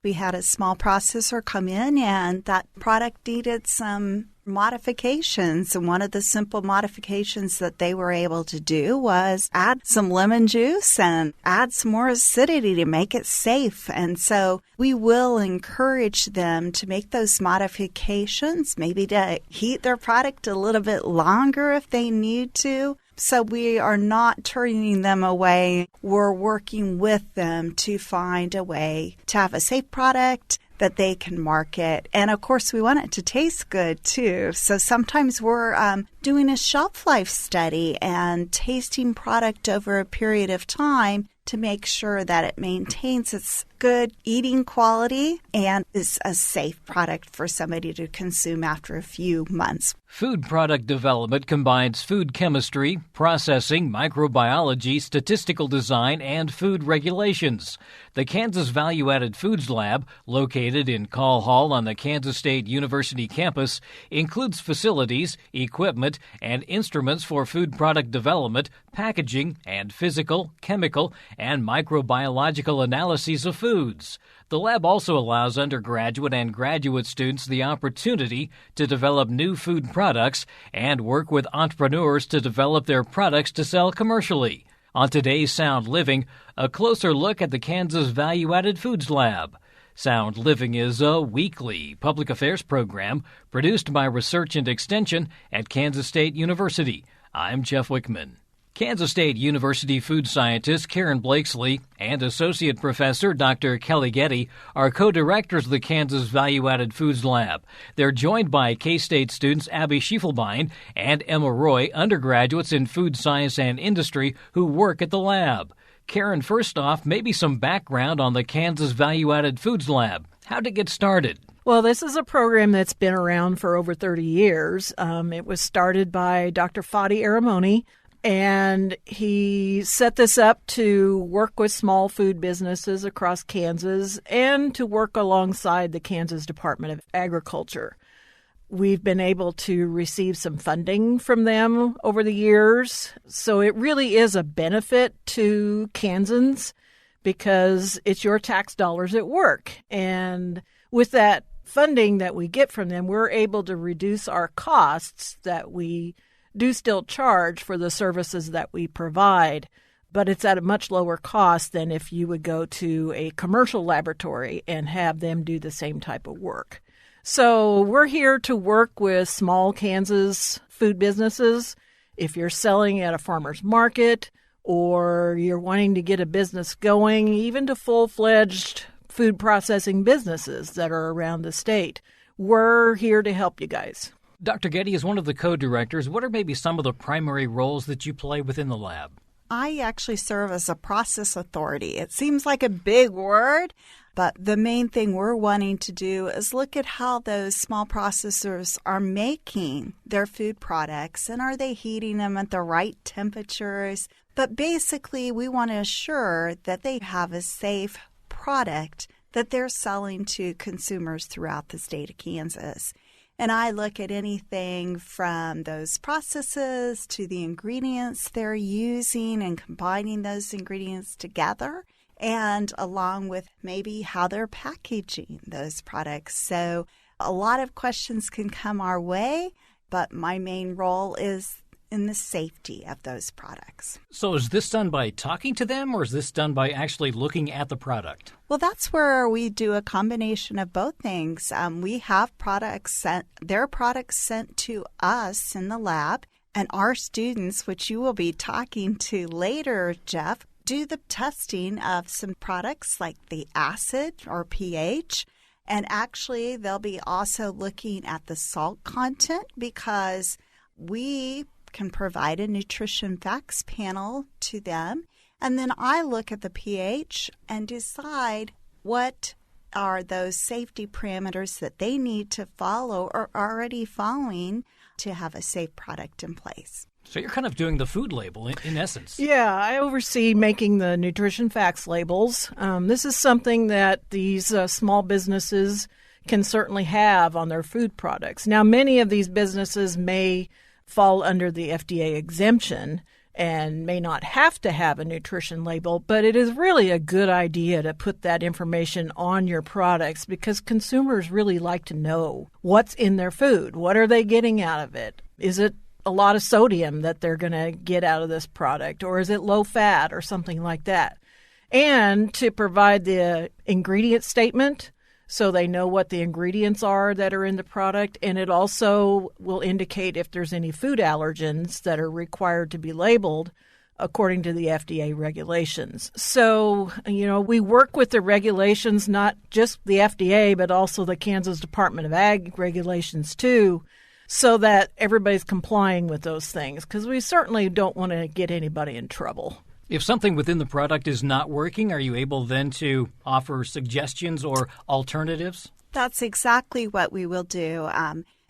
We had a small processor come in, and that product needed some modifications. And one of the simple modifications that they were able to do was add some lemon juice and add some more acidity to make it safe. And so we will encourage them to make those modifications, maybe to heat their product a little bit longer if they need to. So we are not turning them away. We're working with them to find a way to have a safe product that they can market. And of course, we want it to taste good too. So sometimes we're doing a shelf life study and tasting product over a period of time to make sure that it maintains its good eating quality and is a safe product for somebody to consume after a few months. Food product development combines food chemistry, processing, microbiology, statistical design, and food regulations. The Kansas Value-Added Foods Lab, located in Call Hall on the Kansas State University campus, includes facilities, equipment, and instruments for food product development, packaging, and physical, chemical, and microbiological analyses of foods. The lab also allows undergraduate and graduate students the opportunity to develop new food products and work with entrepreneurs to develop their products to sell commercially. On today's Sound Living, a closer look at the Kansas Value-Added Foods Lab. Sound Living is a weekly public affairs program produced by Research and Extension at Kansas State University. I'm Jeff Wichman. Kansas State University food scientist Karen Blakesley and Associate Professor Dr. Kelly Getty are co-directors of the Kansas Value-Added Foods Lab. They're joined by K-State students Abby Schiefelbein and Emma Roy, undergraduates in food science and industry who work at the lab. Karen, first off, maybe some background on the Kansas Value-Added Foods Lab. How'd it get started? Well, this is a program that's been around for over 30 years. It was started by Dr. Fadi Aramoni, and he set this up to work with small food businesses across Kansas and to work alongside the Kansas Department of Agriculture. We've been able to receive some funding from them over the years, so it really is a benefit to Kansans because it's your tax dollars at work. And with that funding that we get from them, we're able to reduce our costs that we do still charge for the services that we provide, but it's at a much lower cost than if you would go to a commercial laboratory and have them do the same type of work. So we're here to work with small Kansas food businesses. If you're selling at a farmer's market or you're wanting to get a business going, even to full-fledged food processing businesses that are around the state, we're here to help you guys. Dr. Getty is one of the co-directors. What are maybe some of the primary roles that you play within the lab? I actually serve as a process authority. It seems like a big word, but the main thing we're wanting to do is look at how those small processors are making their food products and are they heating them at the right temperatures. But basically, we want to assure that they have a safe product that they're selling to consumers throughout the state of Kansas. And I look at anything from those processes to the ingredients they're using and combining those ingredients together, and along with maybe how they're packaging those products. So a lot of questions can come our way, but my main role is in the safety of those products. So is this done by talking to them, or is this done by actually looking at the product? Well, that's where we do a combination of both things. We have their products sent to us in the lab, and our students, which you will be talking to later, Jeff, do the testing of some products like the acid or pH. And actually, they'll be also looking at the salt content because we can provide a nutrition facts panel to them. And then I look at the pH and decide what are those safety parameters that they need to follow or already following to have a safe product in place. So you're kind of doing the food label in essence. Yeah, I oversee making the nutrition facts labels. This is something that these small businesses can certainly have on their food products. Now, many of these businesses may fall under the FDA exemption, and may not have to have a nutrition label, but it is really a good idea to put that information on your products because consumers really like to know what's in their food. What are they getting out of it? Is it a lot of sodium that they're going to get out of this product, or is it low fat or something like that? And to provide the ingredient statement so they know what the ingredients are that are in the product. And it also will indicate if there's any food allergens that are required to be labeled according to the FDA regulations. So, we work with the regulations, not just the FDA, but also the Kansas Department of Ag regulations too, so that everybody's complying with those things, because we certainly don't want to get anybody in trouble. If something within the product is not working, are you able then to offer suggestions or alternatives? That's exactly what we will do.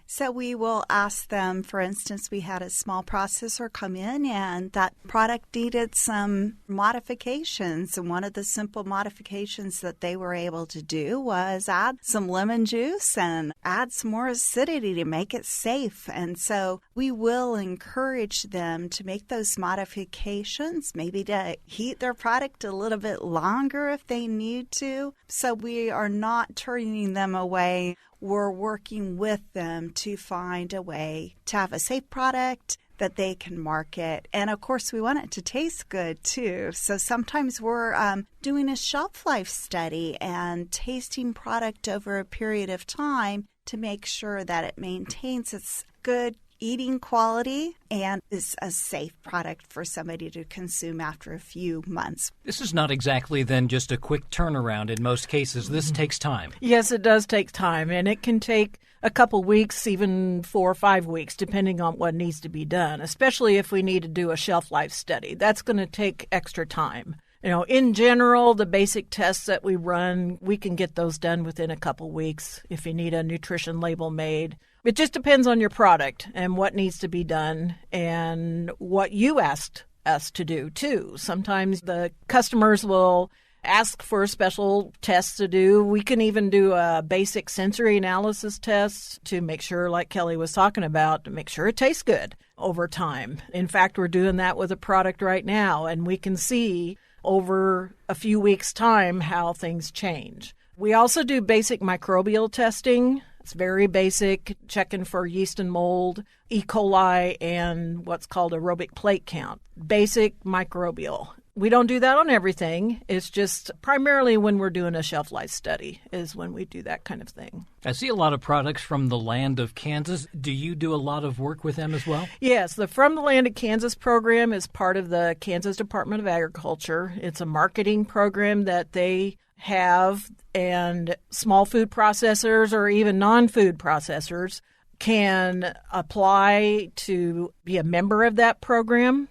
So we will ask them, for instance, we had a small processor come in and that product needed some modifications. And one of the simple modifications that they were able to do was add some lemon juice and add some more acidity to make it safe. And so we will encourage them to make those modifications, maybe to heat their product a little bit longer if they need to. So we are not turning them away. We're working with them to find a way to have a safe product that they can market. And, of course, we want it to taste good, too. So sometimes we're doing a shelf life study and tasting product over a period of time to make sure that it maintains its good eating quality and is a safe product for somebody to consume after a few months. This is not exactly then just a quick turnaround in most cases. This takes time. Yes, it does take time, and it can take a couple weeks, even 4 or 5 weeks, depending on what needs to be done, especially if we need to do a shelf life study. That's going to take extra time. In general, the basic tests that we run, we can get those done within a couple weeks if you need a nutrition label made. It just depends on your product and what needs to be done and what you asked us to do, too. Sometimes the customers will ask for special tests to do. We can even do a basic sensory analysis test to make sure, like Kelly was talking about, to make sure it tastes good over time. In fact, we're doing that with a product right now, and we can see over a few weeks' time how things change. We also do basic microbial testing. It's very basic, checking for yeast and mold, E. coli, and what's called aerobic plate count. Basic microbial. We don't do that on everything. It's just primarily when we're doing a shelf life study is when we do that kind of thing. I see a lot of products from the land of Kansas. Do you do a lot of work with them as well? Yes, the From the Land of Kansas program is part of the Kansas Department of Agriculture. It's a marketing program that they have, and small food processors or even non-food processors can apply to be a member of that program.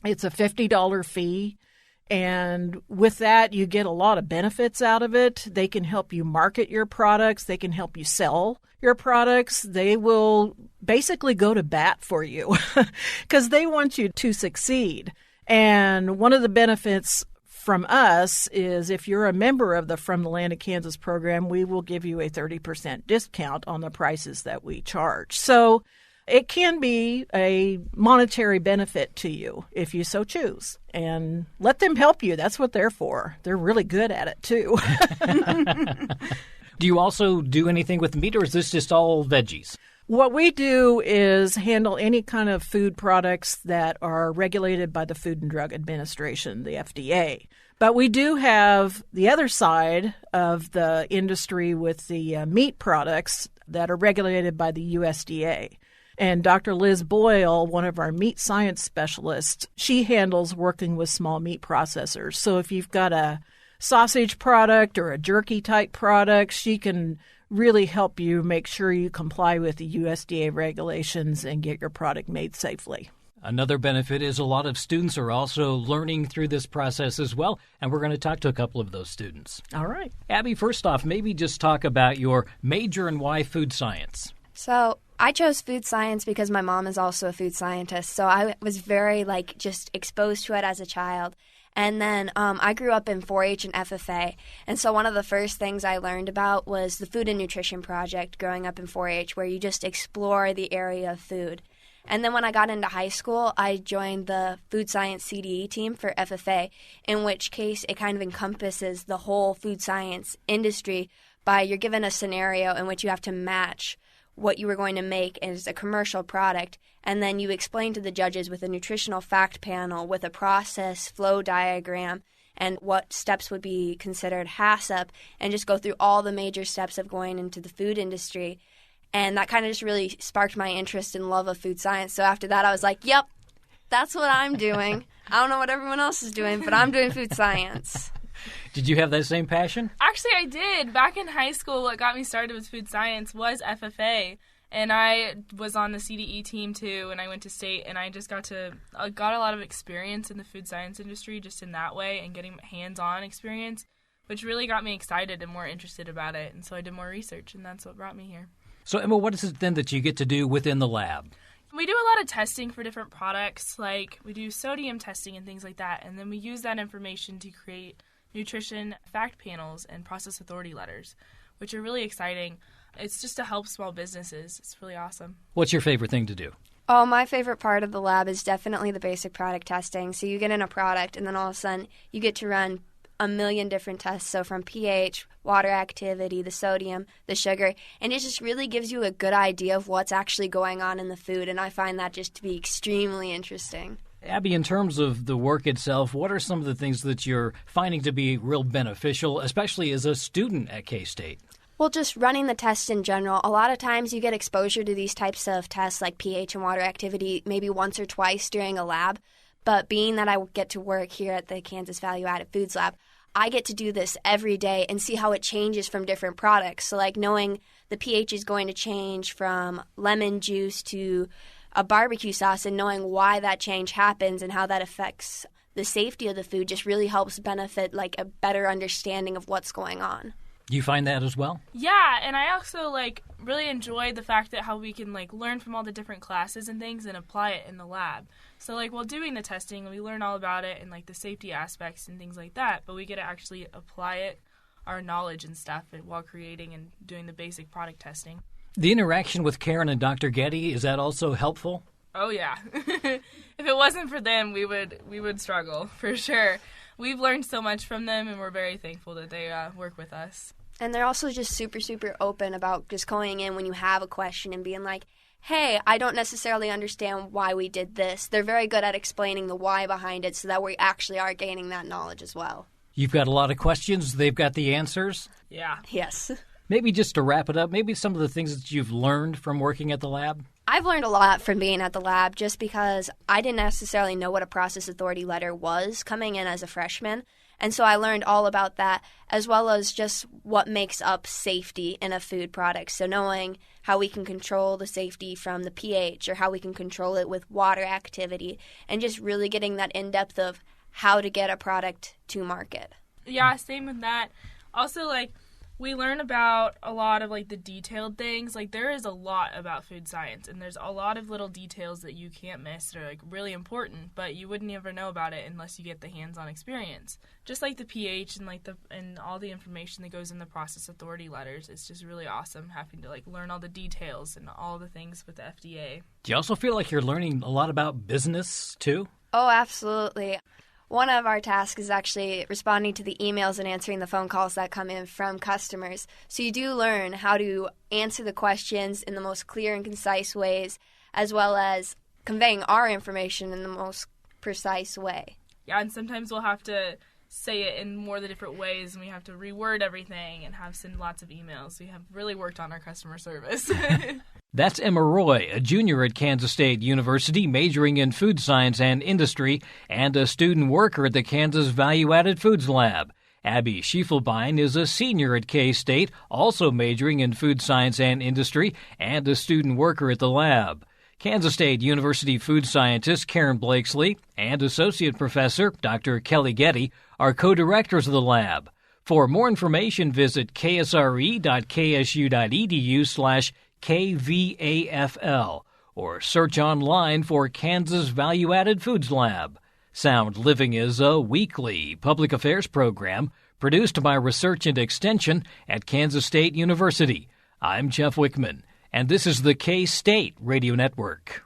It's a $50 fee. And with that, you get a lot of benefits out of it. They can help you market your products. They can help you sell your products. They will basically go to bat for you because they want you to succeed. And one of the benefits from us is if you're a member of the From the Land of Kansas program, we will give you a 30% discount on the prices that we charge. So it can be a monetary benefit to you if you so choose. And let them help you. That's what they're for. They're really good at it, too. Do you also do anything with meat, or is this just all veggies? What we do is handle any kind of food products that are regulated by the Food and Drug Administration, the FDA. But we do have the other side of the industry with the meat products that are regulated by the USDA. And Dr. Liz Boyle, one of our meat science specialists, she handles working with small meat processors. So if you've got a sausage product or a jerky type product, she can really help you make sure you comply with the USDA regulations and get your product made safely. Another benefit is a lot of students are also learning through this process as well, and we're going to talk to a couple of those students. All right. Abby, first off, maybe just talk about your major and why food science. So I chose food science because my mom is also a food scientist, so I was very, just exposed to it as a child. And then I grew up in 4-H and FFA, and so one of the first things I learned about was the Food and Nutrition Project growing up in 4-H, where you just explore the area of food. And then when I got into high school, I joined the food science CDE team for FFA, in which case it kind of encompasses the whole food science industry by you're given a scenario in which you have to match what you were going to make as a commercial product, and then you explain to the judges with a nutritional fact panel with a process flow diagram and what steps would be considered HACCP, and just go through all the major steps of going into the food industry. And that kind of just really sparked my interest and love of food science. So after that, I was like, yep, that's what I'm doing. I don't know what everyone else is doing, but I'm doing food science. Did you have that same passion? Actually, I did. Back in high school, what got me started with food science was FFA. And I was on the CDE team, too, and I went to state, and I just got a lot of experience in the food science industry just in that way and getting hands-on experience, which really got me excited and more interested about it. And so I did more research, and that's what brought me here. So, Emma, what is it then that you get to do within the lab? We do a lot of testing for different products, like we do sodium testing and things like that, and then we use that information to create nutrition fact panels and process authority letters, which are really exciting. It's just to help small businesses. It's really awesome. What's your favorite thing to do? Oh, my favorite part of the lab is definitely the basic product testing. So you get in a product, and then all of a sudden you get to run a million different tests, so from pH, water activity, the sodium, the sugar, and it just really gives you a good idea of what's actually going on in the food, and I find that just to be extremely interesting. Abby, in terms of the work itself, what are some of the things that you're finding to be real beneficial, especially as a student at K-State? Well, just running the tests in general, a lot of times you get exposure to these types of tests like pH and water activity maybe once or twice during a lab, but being that I get to work here at the Kansas Value Added Foods Lab, I get to do this every day and see how it changes from different products. So like knowing the pH is going to change from lemon juice to a barbecue sauce and knowing why that change happens and how that affects the safety of the food just really helps benefit like a better understanding of what's going on. Do you find that as well? Yeah, and I also really enjoy the fact that how we can learn from all the different classes and things and apply it in the lab. So while doing the testing, we learn all about it and the safety aspects and things like that, but we get to actually apply it, our knowledge and stuff, while creating and doing the basic product testing. The interaction with Karen and Dr. Getty, is that also helpful? Oh yeah. If it wasn't for them, we would struggle for sure. We've learned so much from them, and we're very thankful that they work with us. And they're also just super, super open about just going in when you have a question and being like, hey, I don't necessarily understand why we did this. They're very good at explaining the why behind it so that we actually are gaining that knowledge as well. You've got a lot of questions. They've got the answers. Yeah. Yes. Maybe just to wrap it up, maybe some of the things that you've learned from working at the lab? I've learned a lot from being at the lab just because I didn't necessarily know what a process authority letter was coming in as a freshman. And so I learned all about that, as well as just what makes up safety in a food product. So knowing how we can control the safety from the pH or how we can control it with water activity, and just really getting that in-depth of how to get a product to market. Yeah, same with that. Also, we learn about a lot of, the detailed things. There is a lot about food science, and there's a lot of little details that you can't miss that are, really important, but you wouldn't ever know about it unless you get the hands-on experience. Just the pH and all the information that goes in the process authority letters. It's just really awesome having to, learn all the details and all the things with the FDA. Do you also feel like you're learning a lot about business, too? Oh, absolutely. One of our tasks is actually responding to the emails and answering the phone calls that come in from customers. So you do learn how to answer the questions in the most clear and concise ways, as well as conveying our information in the most precise way. Yeah, and sometimes we'll have to say it in more the different ways, and we have to reword everything and send lots of emails. We have really worked on our customer service. That's Emma Roy, a junior at Kansas State University, majoring in food science and industry, and a student worker at the Kansas Value Added Foods Lab. Abby Schiefelbein is a senior at K-State, also majoring in food science and industry, and a student worker at the lab. Kansas State University food scientist Karen Blakesley and associate professor Dr. Kelly Getty are co-directors of the lab. For more information, visit ksre.ksu.edu/KVAFL or search online for Kansas Value Added Foods Lab. Sound Living is a weekly public affairs program produced by Research and Extension at Kansas State University. I'm Jeff Wichman, and this is the K-State Radio Network.